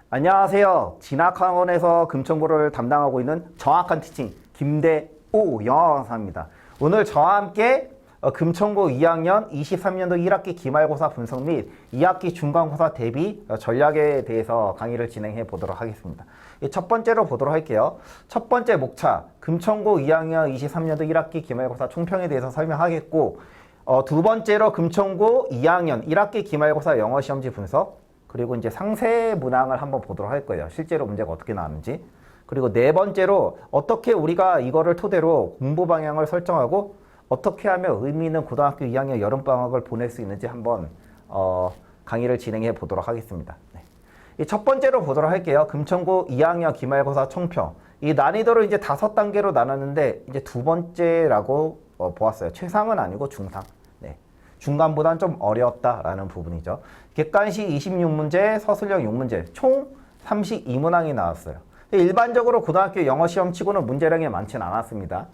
안녕하세요. 진학학원에서 금천고를 담당하고 있는 정확한 티칭 김대오 영어 강사입니다. 오늘 저와 함께 금천고 2학년 23년도 1학기 기말고사 분석 및 2학기 중간고사 대비 전략에 대해서 강의를 진행해 보도록 하겠습니다. 첫 번째로 보도록 할게요. 첫 번째 목차, 금천고 2학년 23년도 1학기 기말고사 총평에 대해서 설명하겠고, 두 번째로 금천고 2학년 1학기 기말고사 영어 시험지 분석, 그리고 이제 상세 문항을 한번 보도록 할 거예요. 실제로 문제가 어떻게 나왔는지. 그리고 네 번째로 어떻게 우리가 이거를 토대로 공부 방향을 설정하고 어떻게 하면 의미 있는 고등학교 2학년 여름방학을 보낼 수 있는지 한번 강의를 진행해 보도록 하겠습니다. 네. 첫 번째로 보도록 할게요. 금천고 2학년 기말고사 총평. 이 난이도를 이제 5단계로 나눴는데 이제 두 번째라고 보았어요. 최상은 아니고 중상. 네. 중간보다는 좀 어려웠다라는 부분이죠. 객관식 26문제, 서술형 6문제, 총 32문항이 나왔어요. 일반적으로 고등학교 영어 시험 치고는 문제량이 많지는 않았습니다.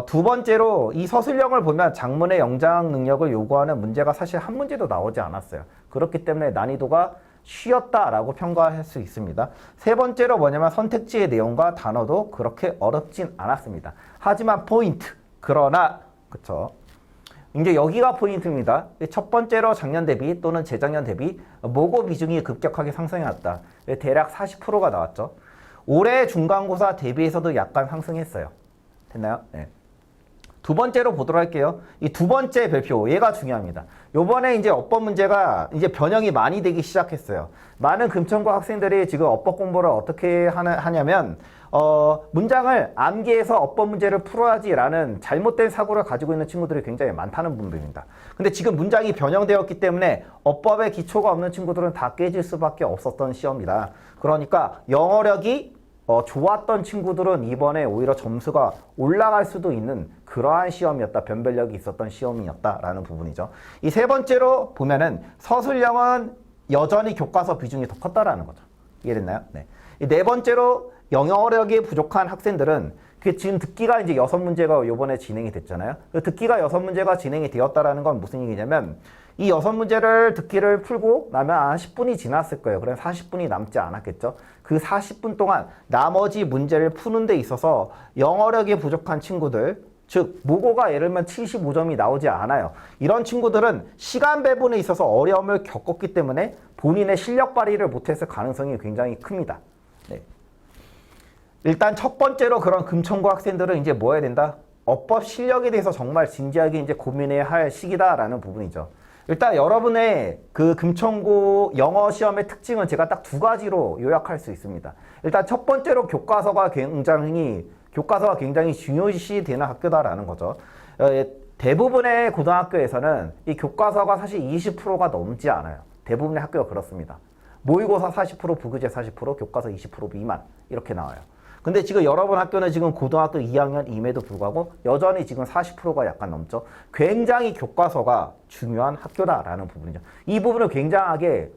두 번째로 이 서술형을 보면 작문의 영장 능력을 요구하는 문제가 사실 한 문제도 나오지 않았어요. 그렇기 때문에 난이도가 쉬웠다라고 평가할 수 있습니다. 세 번째로 뭐냐면 선택지의 내용과 단어도 그렇게 어렵진 않았습니다. 하지만 포인트, 그러나 그쵸? 이제 여기가 포인트입니다. 첫 번째로 작년 대비 또는 재작년 대비 모고 비중이 급격하게 상승해왔다. 대략 40%가 나왔죠. 올해 중간고사 대비해서도 약간 상승했어요. 됐나요? 네. 두 번째로 보도록 할게요. 이 두 번째 별표, 얘가 중요합니다. 요번에 이제 어법 문제가 이제 변형이 많이 되기 시작했어요. 많은 금천고 학생들이 지금 어법 공부를 어떻게 하냐면, 문장을 암기해서 어법 문제를 풀어야지라는 잘못된 사고를 가지고 있는 친구들이 굉장히 많다는 부분입니다. 근데 지금 문장이 변형되었기 때문에 어법의 기초가 없는 친구들은 다 깨질 수밖에 없었던 시험이다. 그러니까 영어력이 좋았던 친구들은 이번에 오히려 점수가 올라갈 수도 있는 그러한 시험이었다. 변별력이 있었던 시험이었다라는 부분이죠. 이 세 번째로 보면은 서술형은 여전히 교과서 비중이 더 컸다라는 거죠. 이해됐나요? 네. 이 네 번째로 영어력이 부족한 학생들은 지금 듣기가 이제 6문제가 요번에 진행이 됐잖아요. 듣기가 6문제가 진행이 되었다라는 건 무슨 얘기냐면 이 6문제를 듣기를 풀고 나면 한 10분이 지났을 거예요. 그럼 40분이 남지 않았겠죠. 그 40분 동안 나머지 문제를 푸는 데 있어서 영어력이 부족한 친구들, 즉 모고가 예를 들면 75점이 나오지 않아요. 이런 친구들은 시간 배분에 있어서 어려움을 겪었기 때문에 본인의 실력 발휘를 못했을 가능성이 굉장히 큽니다. 네. 일단 첫 번째로 그런 금천고 학생들은 이제 뭐 해야 된다? 어법 실력에 대해서 정말 진지하게 이제 고민해야 할 시기다라는 부분이죠. 일단 여러분의 그 금천고 영어 시험의 특징은 제가 딱 두 가지로 요약할 수 있습니다. 일단 첫 번째로 교과서가 굉장히 중요시되는 학교다라는 거죠. 대부분의 고등학교에서는 이 교과서가 사실 20%가 넘지 않아요. 대부분의 학교가 그렇습니다. 모의고사 40%, 부교재 40%, 교과서 20% 미만 이렇게 나와요. 근데 지금 여러분 학교는 지금 고등학교 2학년임에도 불구하고 여전히 지금 40%가 약간 넘죠. 굉장히 교과서가 중요한 학교다라는 부분이죠. 이 부분을 굉장하게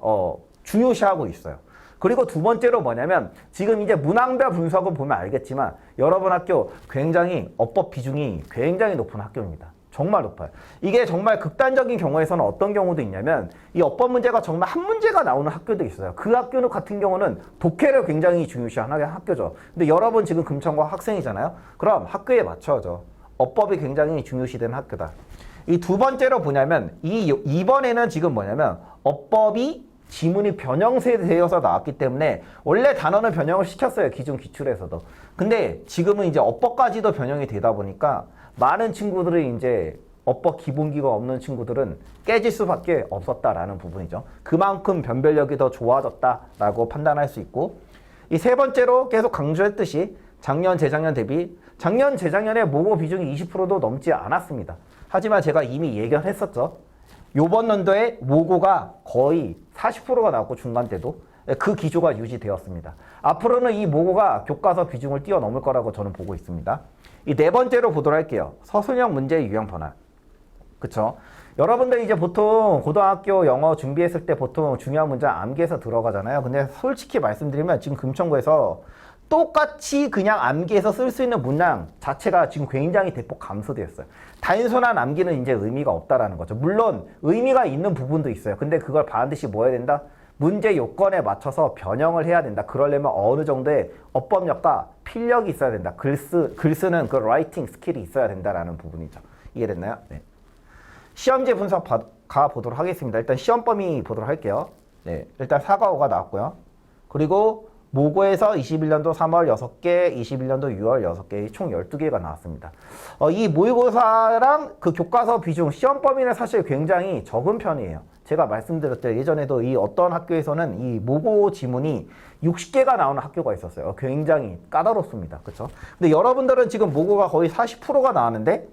중요시하고 있어요. 그리고 두 번째로 뭐냐면 지금 이제 문항별 분석을 보면 알겠지만 여러분 학교 굉장히 어법 비중이 굉장히 높은 학교입니다. 정말 높아요. 이게 정말 극단적인 경우에서는 어떤 경우도 있냐면 이 어법 문제가 정말 한 문제가 나오는 학교도 있어요. 그 학교는 같은 경우는 독해를 굉장히 중요시하는 학교죠. 근데 여러분 지금 금천고 학생이잖아요. 그럼 학교에 맞춰야죠. 어법이 굉장히 중요시되는 학교다. 이 두 번째로 뭐냐면 이번에는 지금 뭐냐면 어법이 지문이 변형되어서 나왔기 때문에 원래 단어는 변형을 시켰어요. 기존 기출에서도. 근데 지금은 이제 어법까지도 변형이 되다 보니까 많은 친구들이 이제 어법 기본기가 없는 친구들은 깨질 수밖에 없었다라는 부분이죠. 그만큼 변별력이 더 좋아졌다라고 판단할 수 있고, 이 세 번째로 계속 강조했듯이 작년, 재작년 대비 작년, 재작년에 모고 비중이 20%도 넘지 않았습니다. 하지만 제가 이미 예견했었죠. 요번 연도에 모고가 거의 40%가 나왔고 중간 때도 그 기조가 유지되었습니다. 앞으로는 이 모고가 교과서 비중을 뛰어넘을 거라고 저는 보고 있습니다. 이 네 번째로 보도록 할게요. 서술형 문제의 유형 변화. 그쵸? 여러분들 이제 보통 고등학교 영어 준비했을 때 보통 중요한 문장 암기해서 들어가잖아요. 근데 솔직히 말씀드리면 지금 금천고에서 똑같이 그냥 암기해서 쓸 수 있는 문장 자체가 지금 굉장히 대폭 감소되었어요. 단순한 암기는 이제 의미가 없다라는 거죠. 물론 의미가 있는 부분도 있어요. 근데 그걸 반드시 뭐 해야 된다? 문제 요건에 맞춰서 변형을 해야 된다. 그러려면 어느 정도의 어법력과 필력이 있어야 된다. 글 쓰는 그 라이팅 스킬이 있어야 된다라는 부분이죠. 이해됐나요? 네. 시험지 분석 가보도록 하겠습니다. 일단 시험 범위 보도록 할게요. 네, 일단 4과 5가 나왔고요. 그리고 모고에서 21년도 3월 6개, 21년도 6월 6개, 총 12개가 나왔습니다. 이 모의고사랑 그 교과서 비중, 시험 범위는 사실 굉장히 적은 편이에요. 제가 말씀드렸죠. 예전에도 이 어떤 학교에서는 이 모고 지문이 60개가 나오는 학교가 있었어요. 굉장히 까다롭습니다. 그렇죠? 근데 여러분들은 지금 모고가 거의 40%가 나왔는데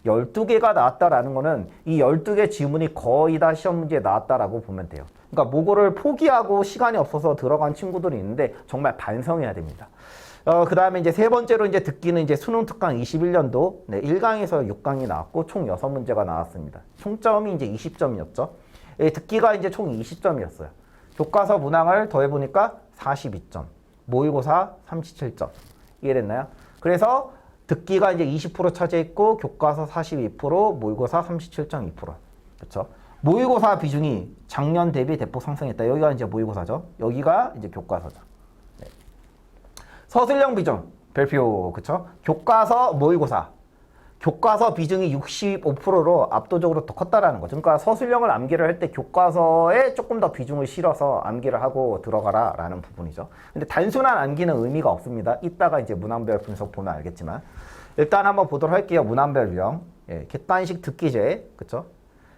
12개가 나왔다라는 거는 이 12개 지문이 거의 다 시험 문제에 나왔다라고 보면 돼요. 그러니까 모고를 포기하고 시간이 없어서 들어간 친구들이 있는데 정말 반성해야 됩니다. 그 다음에 이제 세 번째로 이제 듣기는 이제 수능 특강 21년도 1강에서 6강이 나왔고 총 6문제가 나왔습니다. 총점이 이제 20점이었죠. 듣기가 이제 총 20점이었어요. 교과서 문항을 더해보니까 42점, 모의고사 37점. 이해됐나요? 그래서 듣기가 이제 20% 차지했고 교과서 42%, 모의고사 37.2%. 그렇죠? 모의고사 비중이 작년 대비 대폭 상승했다. 여기가 이제 모의고사죠. 여기가 이제 교과서죠. 네. 서술형 비중 별표. 그렇죠? 교과서, 모의고사. 교과서 비중이 65%로 압도적으로 더 컸다라는 거죠. 그러니까 서술형을 암기를 할 때 교과서에 조금 더 비중을 실어서 암기를 하고 들어가라라는 부분이죠. 근데 단순한 암기는 의미가 없습니다. 이따가 이제 문항별 분석 보면 알겠지만 일단 한번 보도록 할게요. 문항별 유형. 예, 객관식 듣기제. 그쵸?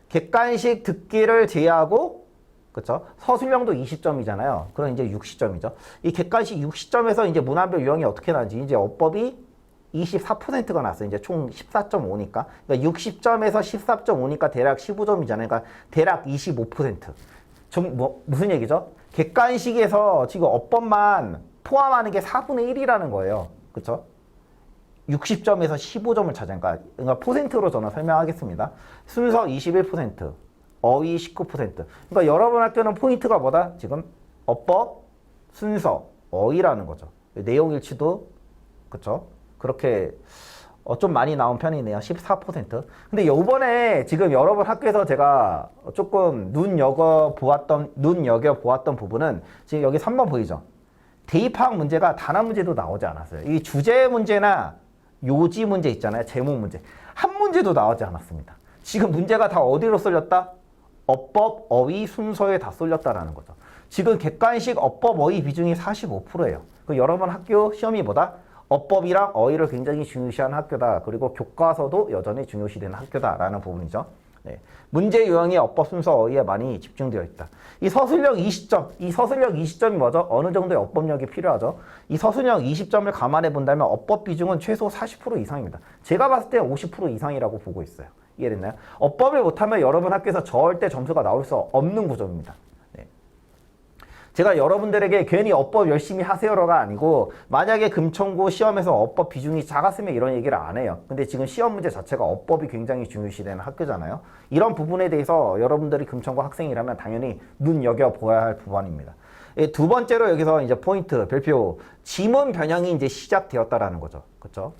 객관식 듣기를 제외하고 그쵸? 서술형도 20점이잖아요. 그럼 이제 60점이죠. 이 객관식 60점에서 이제 문항별 유형이 어떻게 나는지 이제 어법이 24%가 났어요. 이제 총 14.5니까. 그러니까 60점에서 14.5니까 대략 15점이잖아요. 그러니까 대략 25%. 무슨 얘기죠? 객관식에서 지금 어법만 포함하는 게 4분의 1이라는 거예요. 그쵸? 60점에서 15점을 차지하니까. 그러니까 퍼센트로 저는 설명하겠습니다. 순서 21%, 어휘 19%. 그러니까 여러분 학교는 포인트가 뭐다? 지금 어법, 순서, 어휘라는 거죠. 내용 일치도, 그쵸? 그렇게 좀 많이 나온 편이네요. 14%. 근데 요번에 지금 여러분 학교에서 제가 조금 눈여겨보았던 부분은 지금 여기 3번 보이죠? 대입학 문제가 단 한 문제도 나오지 않았어요. 이 주제 문제나 요지 문제 있잖아요. 제목 문제. 한 문제도 나오지 않았습니다. 지금 문제가 다 어디로 쏠렸다? 어법, 어휘, 순서에 다 쏠렸다라는 거죠. 지금 객관식 어법, 어휘 비중이 45%예요. 그 여러분 학교 시험이 뭐다? 어법이랑 어휘를 굉장히 중요시하는 학교다. 그리고 교과서도 여전히 중요시되는 학교다라는 부분이죠. 네. 문제 유형이 어법, 순서, 어휘에 많이 집중되어 있다. 이 서술형 20점. 이 서술형 20점이 뭐죠? 어느 정도의 어법력이 필요하죠? 이 서술형 20점을 감안해 본다면 어법 비중은 최소 40% 이상입니다. 제가 봤을 때 50% 이상이라고 보고 있어요. 이해됐나요? 어법을 못하면 여러분 학교에서 절대 점수가 나올 수 없는 구조입니다. 네. 제가 여러분들에게 괜히 어법 열심히 하세요가 아니고 만약에 금천고 시험에서 어법 비중이 작았으면 이런 얘기를 안 해요. 근데 지금 시험 문제 자체가 어법이 굉장히 중요시되는 학교잖아요. 이런 부분에 대해서 여러분들이 금천고 학생이라면 당연히 눈여겨보아야 할 부분입니다. 두 번째로 여기서 이제 포인트, 별표, 지문 변형이 이제 시작되었다라는 거죠. 그렇죠?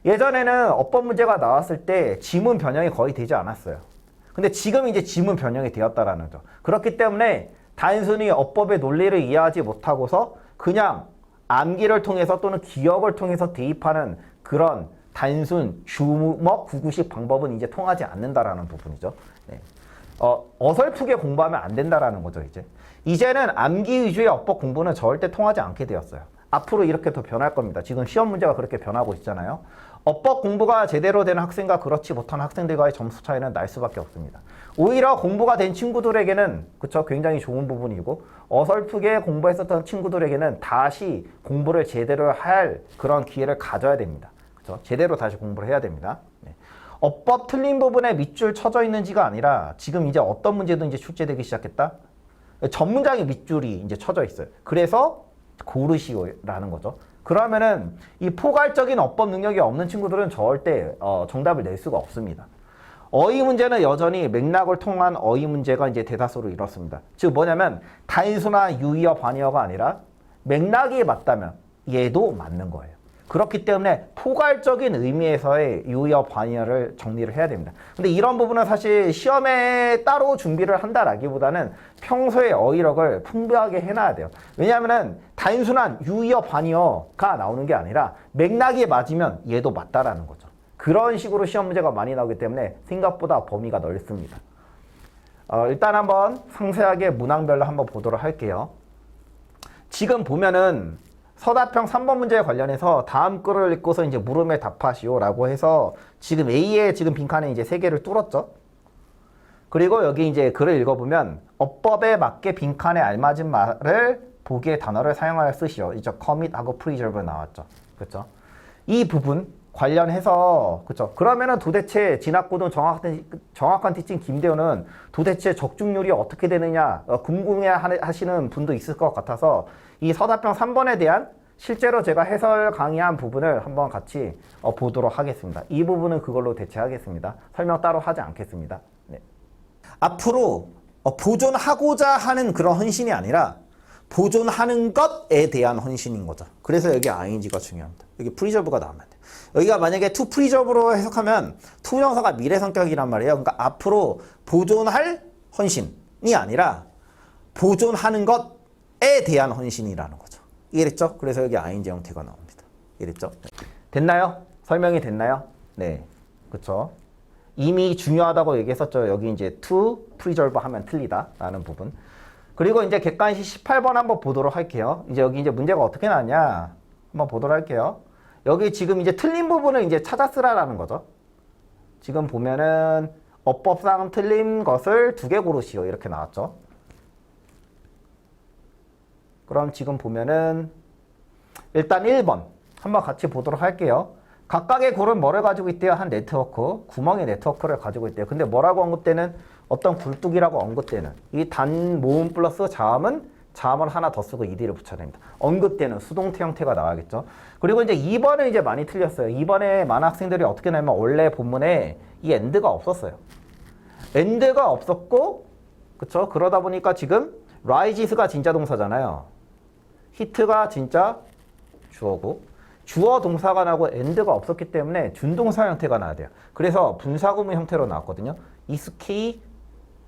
예전에는 어법 문제가 나왔을 때 지문 변형이 거의 되지 않았어요. 근데 지금 이제 지문 변형이 되었다라는 거죠. 그렇기 때문에 단순히 어법의 논리를 이해하지 못하고서 그냥 암기를 통해서 또는 기억을 통해서 대입하는 그런 단순 주먹 구구식 방법은 이제 통하지 않는다라는 부분이죠. 네. 어설프게 공부하면 안 된다라는 거죠, 이제. 이제는 암기 위주의 어법 공부는 절대 통하지 않게 되었어요. 앞으로 이렇게 더 변할 겁니다. 지금 시험 문제가 그렇게 변하고 있잖아요. 어법 공부가 제대로 된 학생과 그렇지 못한 학생들과의 점수 차이는 날 수밖에 없습니다. 오히려 공부가 된 친구들에게는 그쵸 굉장히 좋은 부분이고 어설프게 공부했었던 친구들에게는 다시 공부를 제대로 할 그런 기회를 가져야 됩니다. 그쵸? 제대로 다시 공부를 해야 됩니다. 네. 어법 틀린 부분에 밑줄 쳐져 있는지가 아니라 지금 이제 어떤 문제도 이제 출제되기 시작했다. 전문장의 밑줄이 이제 쳐져 있어요. 그래서 고르시오라는 거죠. 그러면은 이 포괄적인 어법 능력이 없는 친구들은 절대 정답을 낼 수가 없습니다. 어휘 문제는 여전히 맥락을 통한 어휘 문제가 이제 대다수로 이렇습니다. 즉 뭐냐면 단순한 유의어, 반의어가 아니라 맥락이 맞다면 얘도 맞는 거예요. 그렇기 때문에 포괄적인 의미에서의 유의어 반의어를 정리를 해야 됩니다. 근데 이런 부분은 사실 시험에 따로 준비를 한다라기보다는 평소에 어휘력을 풍부하게 해놔야 돼요. 왜냐하면 단순한 유의어 반의어가 나오는 게 아니라 맥락이 맞으면 얘도 맞다라는 거죠. 그런 식으로 시험 문제가 많이 나오기 때문에 생각보다 범위가 넓습니다. 일단 한번 상세하게 문항별로 한번 보도록 할게요. 지금 보면은 서답형 3번 문제에 관련해서 다음 글을 읽고서 이제 물음에 답하시오라고 해서 지금 A의 지금 빈칸에 이제 3개를 뚫었죠. 그리고 여기 이제 글을 읽어보면 어법에 맞게 빈칸에 알맞은 말을 보기의 단어를 사용하여 쓰시오. 이제 commit하고 preserve 나왔죠. 그렇죠? 이 부분 관련해서 그렇죠. 그러면은 도대체 진학고등 정확한 티칭 김대호는 도대체 적중률이 어떻게 되느냐 궁금해 하시는 분도 있을 것 같아서 이 서답형 3번에 대한 실제로 제가 해설 강의한 부분을 한번 같이 보도록 하겠습니다. 이 부분은 그걸로 대체하겠습니다. 설명 따로 하지 않겠습니다. 네. 앞으로 보존하고자 하는 그런 헌신이 아니라 보존하는 것에 대한 헌신인 거죠. 그래서 여기 ing가 중요합니다. 여기 preserve가 나오면 돼요. 여기가 만약에 to preserve로 해석하면 to 명사가 미래 성격이란 말이에요. 그러니까 앞으로 보존할 헌신이 아니라 보존하는 것에 대한 헌신이라는 거죠. 이해됐죠? 그래서 여기 ing 형태가 나옵니다. 이해됐죠? 됐나요? 설명이 됐나요? 네. 그쵸? 이미 중요하다고 얘기했었죠. 여기 이제 to preserve 하면 틀리다라는 부분. 그리고 이제 객관식 18번 한번 보도록 할게요. 이제 여기 이제 문제가 어떻게 나왔냐? 한번 보도록 할게요. 여기 지금 이제 틀린 부분을 이제 찾아 쓰라라는 거죠. 지금 보면은 어법상 틀린 것을 2개 고르시오. 이렇게 나왔죠. 그럼 지금 보면은 일단 1번 한번 같이 보도록 할게요. 각각의 골은 뭐를 가지고 있대요? 한 네트워크, 구멍의 네트워크를 가지고 있대요. 근데 뭐라고 언급되는? 어떤 굴뚝이라고 언급되는 이 단 모음 플러스 자음은 자음을 하나 더 쓰고 ed를 붙여야 됩니다. 언급되는 수동태 형태가 나와야겠죠. 그리고 이제 2번은 이제 많이 틀렸어요. 2번에 많은 학생들이 어떻게 나면 원래 본문에 이 end가 없었어요. end가 없었고, 그쵸? 그러다 보니까 지금 rise가 진짜 동사잖아요. hit가 진짜 주어고, 주어 동사가 나고 end가 없었기 때문에 준동사 형태가 나야 돼요. 그래서 분사구문 형태로 나왔거든요. escape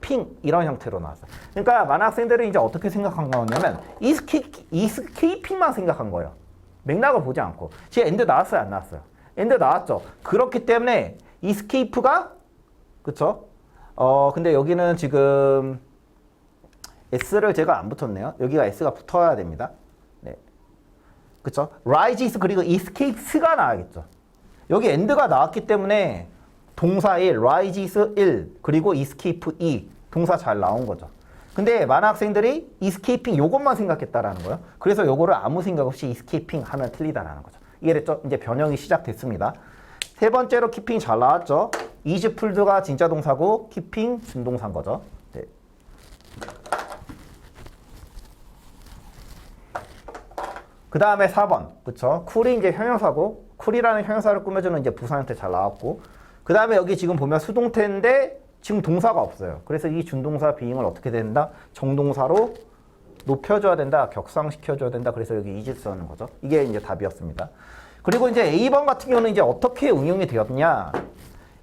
핑 이런 형태로 나왔어요. 그러니까 많은 학생들은 이제 어떻게 생각한 거냐면 escaping만 생각한 거예요. 맥락을 보지 않고. 지금 end 나왔어요, 안 나왔어요? end 나왔죠. 그렇기 때문에 escape가 그쵸? 근데 여기는 지금 s를 제가 안 붙였네요. 여기가 s가 붙어야 됩니다. 네. 그쵸? rises 그리고 escapes가 나와야겠죠. 여기 end가 나왔기 때문에 동사 1, rises 1, 그리고 escape 2 동사 잘 나온 거죠. 근데 많은 학생들이 escaping 요것만 생각했다라는 거예요. 그래서 요거를 아무 생각 없이 escaping 하면 틀리다라는 거죠. 이해됐죠? 이제 변형이 시작됐습니다. 세 번째로 keeping 잘 나왔죠. is pulled가 진짜 동사고 keeping 준동사인 거죠. 네. 그 다음에 4번, 그쵸? cool이 이제 형용사고, cool이라는 형용사를 꾸며주는 이제 부사 형태 잘 나왔고, 그 다음에 여기 지금 보면 수동태인데 지금 동사가 없어요. 그래서 이 준동사 비잉을 어떻게 된다? 정동사로 높여줘야 된다. 격상시켜줘야 된다. 그래서 여기 is 쓰는 거죠. 이게 이제 답이었습니다. 그리고 이제 A번 같은 경우는 이제 어떻게 응용이 되었냐?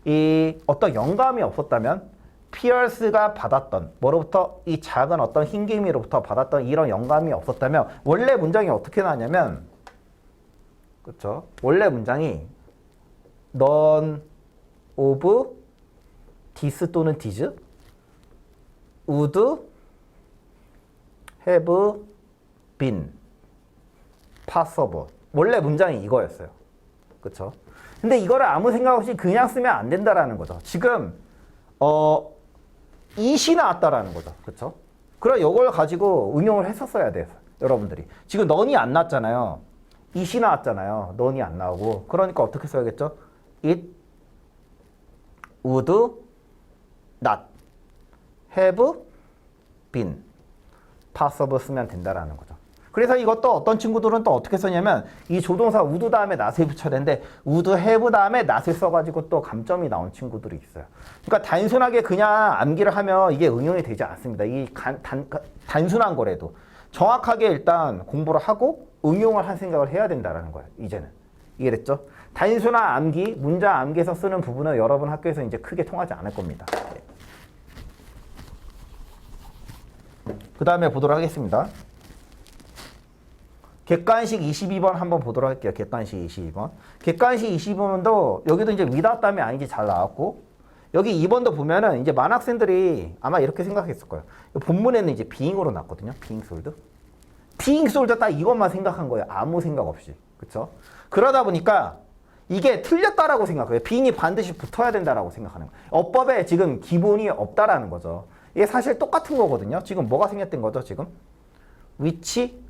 이 어떤 영감이 없었다면 피어스가 받았던 뭐로부터 이 작은 어떤 흰개미로부터 받았던 이런 영감이 없었다면 원래 문장이 어떻게 나왔냐면 그렇죠? 원래 문장이 none of this 또는 this would have been possible. 원래 문장이 이거였어요. 그쵸? 근데 이거를 아무 생각 없이 그냥 쓰면 안 된다라는 거죠. 지금 it이 나왔다라는 거죠. 그쵸? 그럼 이걸 가지고 응용을 했었어야 돼요. 여러분들이. 지금 none이 안 나왔잖아요. it이 나왔잖아요. none이 안 나오고. 그러니까 어떻게 써야겠죠? it would not have been possible 쓰면 된다라는 거죠. 그래서 이것도 어떤 친구들은 또 어떻게 쓰냐면 이 조동사 would 다음에 not을 붙여야 되는데 would have 다음에 not을 써가지고 또 감점이 나온 친구들이 있어요. 그러니까 단순하게 그냥 암기를 하면 이게 응용이 되지 않습니다. 이 단순한 거라도 정확하게 일단 공부를 하고 응용을 할 생각을 해야 된다라는 거예요. 이제는. 이해됐죠? 단순한 암기, 문장 암기에서 쓰는 부분은 여러분 학교에서 이제 크게 통하지 않을 겁니다. 네. 그 다음에 보도록 하겠습니다. 객관식 22번 한번 보도록 할게요. 객관식 22번. 객관식 22번도 여기도 이제 without 다음에 아닌지 잘 나왔고, 여기 2번도 보면은 이제 많은 학생들이 아마 이렇게 생각했을 거예요. 본문에는 이제 being으로 났거든요. being solved. being solved 딱 이것만 생각한 거예요. 아무 생각 없이. 그쵸? 그러다 보니까 이게 틀렸다라고 생각해요. being이 반드시 붙어야 된다라고 생각하는 거예요. 어법에 지금 기본이 없다라는 거죠. 이게 사실 똑같은 거거든요. 지금 뭐가 생략된 거죠, 지금? which,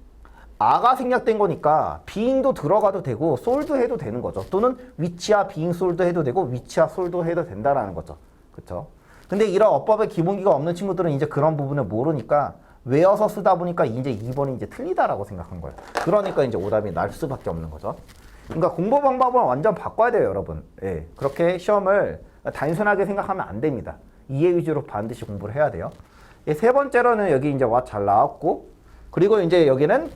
아가 생략된 거니까 being도 들어가도 되고 solved 해도 되는 거죠. 또는 which와 being solved 해도 되고 which와 solved 해도 된다라는 거죠. 그쵸? 근데 이런 어법의 기본기가 없는 친구들은 이제 그런 부분을 모르니까 외워서 쓰다 보니까 이제 2번이 이제 틀리다라고 생각한 거예요. 그러니까 이제 오답이 날 수밖에 없는 거죠. 그러니까 공부 방법은 완전 바꿔야 돼요, 여러분. 예. 그렇게 시험을 단순하게 생각하면 안 됩니다. 이해 위주로 반드시 공부를 해야 돼요. 예, 세 번째로는 여기 이제 what 잘 나왔고, 그리고 이제 여기는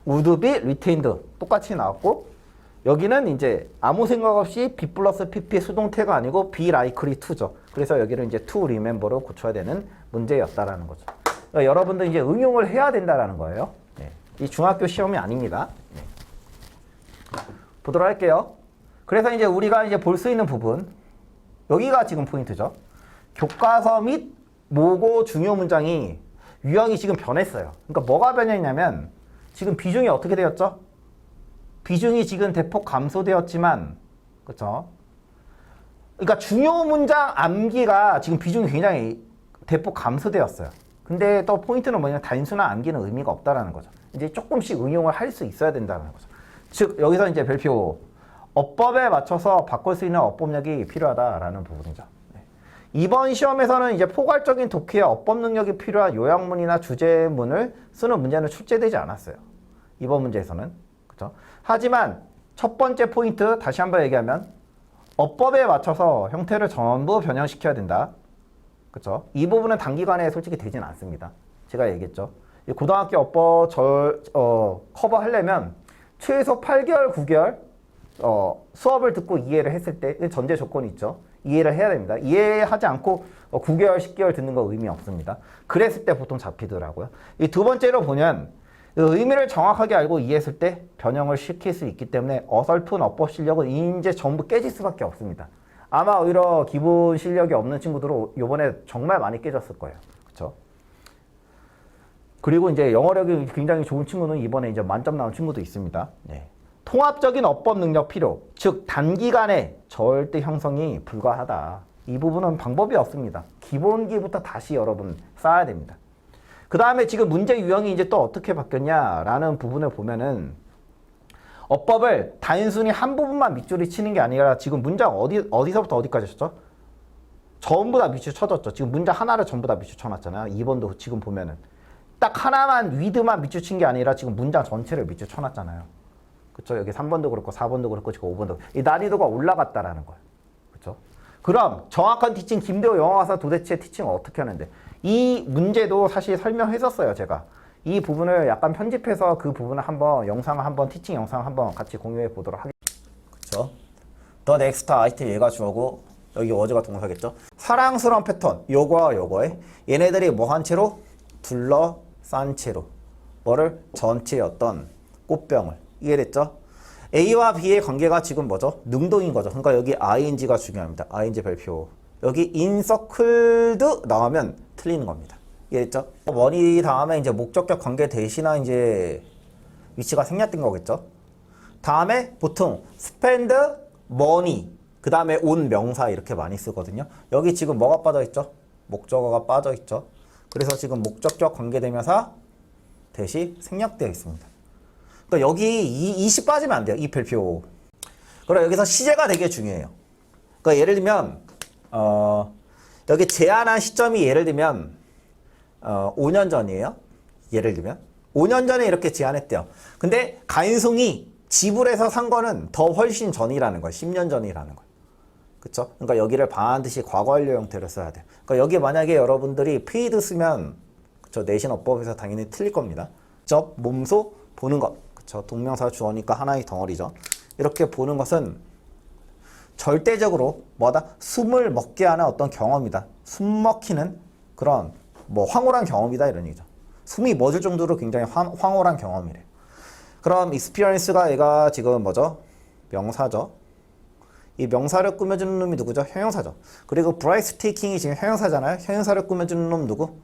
would be retained 똑같이 나왔고, 여기는 이제 아무 생각 없이 be 플러스 pp 수동태가 아니고 be likely to죠. 그래서 여기를 이제 to remember로 고쳐야 되는 문제였다라는 거죠. 그러니까 여러분들 이제 응용을 해야 된다라는 거예요. 네. 이 중학교 시험이 아닙니다. 네. 보도록 할게요. 그래서 이제 우리가 이제 볼 수 있는 부분, 여기가 지금 포인트죠. 교과서 및 모고 중요 문장이 유형이 지금 변했어요. 그러니까 뭐가 변했냐면 지금 비중이 어떻게 되었죠? 비중이 지금 대폭 감소되었지만, 그렇죠? 그러니까 중요 문장 암기가 지금 비중이 굉장히 대폭 감소되었어요. 근데 또 포인트는 뭐냐면 단순한 암기는 의미가 없다라는 거죠. 이제 조금씩 응용을 할 수 있어야 된다는 거죠. 즉 여기서 이제 별표 어법에 맞춰서 바꿀 수 있는 어법력이 필요하다라는 부분이죠. 네. 이번 시험에서는 이제 포괄적인 독해와 어법 능력이 필요한 요약문이나 주제문을 쓰는 문제는 출제되지 않았어요. 이번 문제에서는. 그렇죠? 하지만 첫 번째 포인트 다시 한번 얘기하면 어법에 맞춰서 형태를 전부 변형시켜야 된다. 그렇죠? 이 부분은 단기간에 솔직히 되진 않습니다. 제가 얘기했죠. 고등학교 어법 커버하려면 최소 8개월, 9개월 수업을 듣고 이해를 했을 때 전제 조건이 있죠. 이해를 해야 됩니다. 이해하지 않고 9개월, 10개월 듣는 거 의미 없습니다. 그랬을 때 보통 잡히더라고요. 이 두 번째로 보면 의미를 정확하게 알고 이해했을 때 변형을 시킬 수 있기 때문에 어설픈 어법 실력은 이제 전부 깨질 수밖에 없습니다. 아마 오히려 기본 실력이 없는 친구들은 이번에 정말 많이 깨졌을 거예요. 그렇죠? 그리고 이제 영어력이 굉장히 좋은 친구는 이번에 이제 만점 나온 친구도 있습니다. 네. 통합적인 어법 능력 필요, 즉 단기간에 절대 형성이 불가하다. 이 부분은 방법이 없습니다. 기본기부터 다시 여러분 쌓아야 됩니다. 그 다음에 지금 문제 유형이 이제 또 어떻게 바뀌었냐라는 부분을 보면은 어법을 단순히 한 부분만 밑줄이 치는 게 아니라 지금 문장 어디서부터 어디까지 쳤죠? 전부 다 밑줄 쳐졌죠. 지금 문장 하나를 전부 다 밑줄 쳐놨잖아요. 2번도 지금 보면은 딱 하나만 위드만 밑줄 친 게 아니라 지금 문장 전체를 밑줄 쳐놨잖아요. 그쵸? 여기 3번도 그렇고 4번도 그렇고 지금 5번도 이 난이도가 올라갔다라는 거예요. 그쵸? 그럼 정확한 티칭 김대호 영어가사 도대체 티칭을 어떻게 하는데 이 문제도 사실 설명했었어요. 제가 이 부분을 약간 편집해서 그 부분을 한번 영상을 한번 티칭 영상을 한번 같이 공유해 보도록 하겠습니다. 그쵸? The next item 얘가 주어고 여기 워즈가 동사겠죠? 사랑스러운 패턴 요거와 요거에 얘네들이 뭐 한 채로 둘러싼 채로 뭐를 전체의 어떤 꽃병을 이해됐죠? A와 B의 관계가 지금 뭐죠? 능동인 거죠. 그러니까 여기 ing가 중요합니다. ing 별표. 여기 encircled 나오면 틀리는 겁니다. 이해됐죠? 원이 다음에 이제 목적격 관계 대신한 이제 위치가 생략된 거겠죠? 다음에 보통 spend money 그 다음에 on 명사 이렇게 많이 쓰거든요. 여기 지금 뭐가 빠져있죠? 목적어가 빠져있죠. 그래서 지금 목적격 관계대명사 대시 생략되어 있습니다. 그러니까 여기 이시 빠지면 안 돼요. 이 별표. 그리고 여기서 시제가 되게 중요해요. 그러니까 예를 들면 여기 제한한 시점이 예를 들면 5년 전이에요. 예를 들면 5년 전에 이렇게 제한했대요. 근데 간송이 지불해서 산 거는 더 훨씬 전이라는 거예요. 10년 전이라는 거예요. 그쵸? 그러니까 여기를 반드시 과거 완료 형태로 써야 돼요. 그러니까 여기 만약에 여러분들이 paid 쓰면 그쵸? 내신 어법에서 당연히 틀릴 겁니다. 접, 몸소, 보는 것. 그쵸? 동명사 주어니까 하나의 덩어리죠. 이렇게 보는 것은 절대적으로 뭐다? 숨을 먹게 하는 어떤 경험이다. 숨 먹히는 그런 뭐 황홀한 경험이다 이런 얘기죠. 숨이 멎을 정도로 굉장히 황홀한 경험이래. 그럼 experience가 얘가 지금 뭐죠? 명사죠. 이 명사를 꾸며주는 놈이 누구죠? 형용사죠. 그리고 breathtaking이 지금 형용사잖아요. 형용사를 꾸며주는 놈 누구?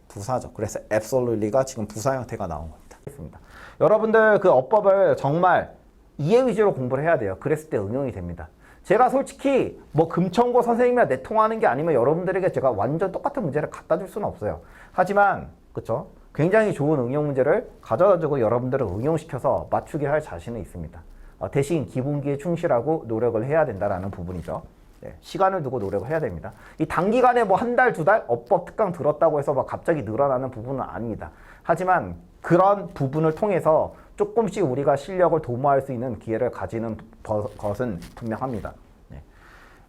부사죠. 그래서 absolutely가 지금 부사 형태가 나온 겁니다. 여러분들 그 어법을 정말 이해 위주로 공부를 해야 돼요. 그랬을 때 응용이 됩니다. 제가 솔직히 뭐 금천고 선생님이랑 내통하는 게 아니면 여러분들에게 제가 완전 똑같은 문제를 갖다 줄 수는 없어요. 하지만 그쵸? 굉장히 좋은 응용 문제를 가져다주고 여러분들을 응용시켜서 맞추게 할 자신은 있습니다. 대신 기본기에 충실하고 노력을 해야 된다는 부분이죠. 네, 시간을 두고 노력을 해야 됩니다. 이 단기간에 뭐 한 달, 두 달 어법 특강 들었다고 해서 막 갑자기 늘어나는 부분은 아닙니다. 하지만 그런 부분을 통해서 조금씩 우리가 실력을 도모할 수 있는 기회를 가지는 것은 분명합니다. 네.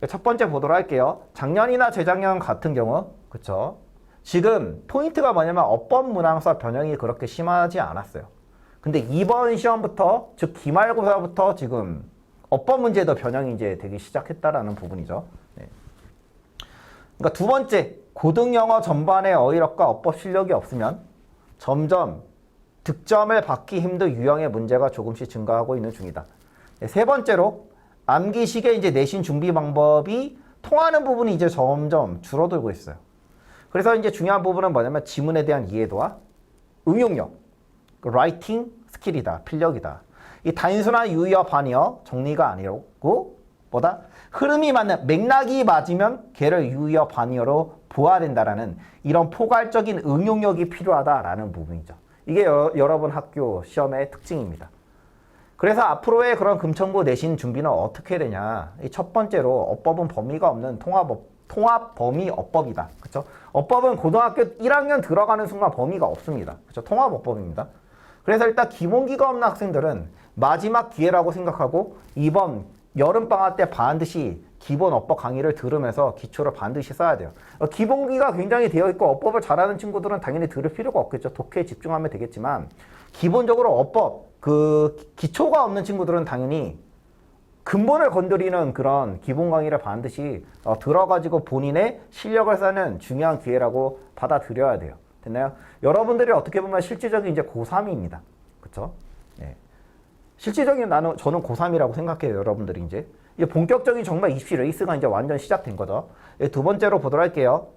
첫 번째 보도록 할게요. 작년이나 재작년 같은 경우, 그쵸? 지금 포인트가 뭐냐면 어법 문항서 변형이 그렇게 심하지 않았어요. 근데 이번 시험부터, 즉 기말고사부터 지금 어법 문제도 변형이 이제 되기 시작했다라는 부분이죠. 네. 그러니까 두 번째, 고등영어 전반의 어휘력과 어법 실력이 없으면 점점 득점을 받기 힘든 유형의 문제가 조금씩 증가하고 있는 중이다. 네, 세 번째로 암기식의 이제 내신 준비 방법이 통하는 부분이 이제 점점 줄어들고 있어요. 그래서 이제 중요한 부분은 뭐냐면 지문에 대한 이해도와 응용력, 라이팅 스킬이다, 필력이다. 이 단순한 유의어 반의어 정리가 아니고 뭐다? 흐름이 맞는 맥락이 맞으면 걔를 유의어 반의어로 보아야 된다라는 이런 포괄적인 응용력이 필요하다라는 부분이죠. 이게 여러분 학교 시험의 특징입니다. 그래서 앞으로의 그런 금천고 내신 준비는 어떻게 되냐? 이 첫 번째로 어법은 범위가 없는 통합 범위 어법이다. 그렇죠? 어법은 고등학교 1학년 들어가는 순간 범위가 없습니다. 그렇죠? 통합 어법입니다. 그래서 일단 기본기가 없는 학생들은 마지막 기회라고 생각하고 이번 여름방학 때 반드시 기본 어법 강의를 들으면서 기초를 반드시 써야 돼요. 기본기가 굉장히 되어 있고 어법을 잘하는 친구들은 당연히 들을 필요가 없겠죠. 독해에 집중하면 되겠지만 기본적으로 어법 그 기초가 없는 친구들은 당연히 근본을 건드리는 그런 기본 강의를 반드시 들어가지고 본인의 실력을 쌓는 중요한 기회라고 받아들여야 돼요. 됐나요? 여러분들이 어떻게 보면 실질적인 이제 고3입니다. 그쵸? 네. 실질적인 저는 고3이라고 생각해요. 여러분들이 이제 본격적인 정말 입시 레이스가 이제 완전 시작된 거죠. 두 번째로 보도록 할게요.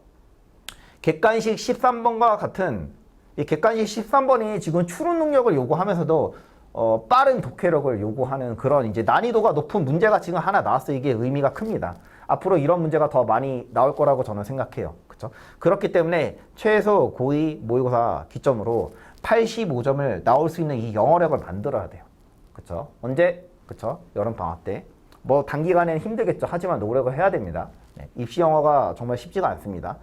객관식 13번과 같은 이 객관식 13번이 지금 추론 능력을 요구하면서도 빠른 독해력을 요구하는 그런 이제 난이도가 높은 문제가 지금 하나 나왔어요. 이게 의미가 큽니다. 앞으로 이런 문제가 더 많이 나올 거라고 저는 생각해요. 그렇죠? 그렇기 때문에 최소 고2 모의고사 기점으로 85점을 나올 수 있는 이 영어력을 만들어야 돼요. 그렇죠? 언제? 그렇죠? 여름 방학 때. 뭐 단기간에는 힘들겠죠. 하지만 노력을 해야 됩니다. 네, 입시 영어가 정말 쉽지가 않습니다.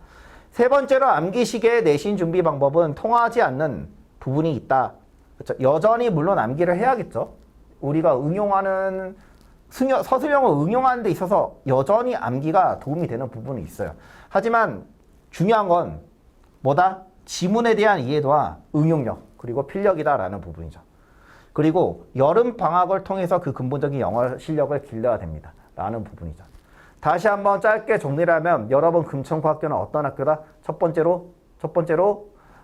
세 번째로 암기식의 내신 준비 방법은 통하지 않는 부분이 있다. 그렇죠? 여전히 물론 암기를 해야겠죠. 우리가 응용하는 서술형을 응용하는 데 있어서 여전히 암기가 도움이 되는 부분이 있어요. 하지만 중요한 건 뭐다? 지문에 대한 이해도와 응용력 그리고 필력이다라는 부분이죠. 그리고 여름 방학을 통해서 그 근본적인 영어 실력을 길러야 됩니다. 라는 부분이죠. 다시 한번 짧게 정리를 하면 여러분 금천고 학교는 어떤 학교다? 첫 번째로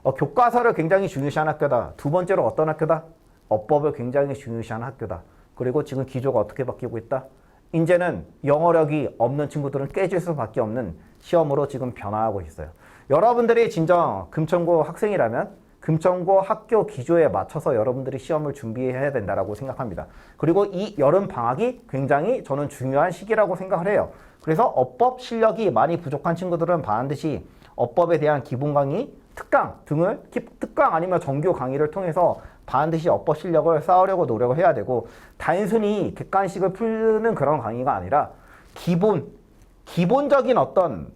교과서를 굉장히 중요시하는 학교다. 두 번째로 어떤 학교다? 어법을 굉장히 중요시하는 학교다. 그리고 지금 기조가 어떻게 바뀌고 있다? 이제는 영어력이 없는 친구들은 깨질 수밖에 없는 시험으로 지금 변화하고 있어요. 여러분들이 진정 금천고 학생이라면 금천고 학교 기조에 맞춰서 여러분들이 시험을 준비해야 된다고 생각합니다. 그리고 이 여름 방학이 굉장히 저는 중요한 시기라고 생각을 해요. 그래서 어법 실력이 많이 부족한 친구들은 반드시 어법에 대한 기본 강의, 특강 등을 특강 아니면 정규 강의를 통해서 반드시 어법 실력을 쌓으려고 노력을 해야 되고 단순히 객관식을 푸는 그런 강의가 아니라 기본적인 어떤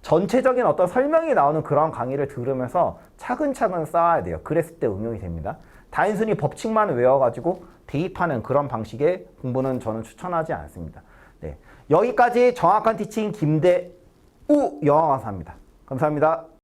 전체적인 어떤 설명이 나오는 그런 강의를 들으면서 차근차근 쌓아야 돼요. 그랬을 때 응용이 됩니다. 단순히 법칙만 외워가지고 대입하는 그런 방식의 공부는 저는 추천하지 않습니다. 네. 여기까지 정확한 티칭 김대우 영어 강사입니다. 감사합니다.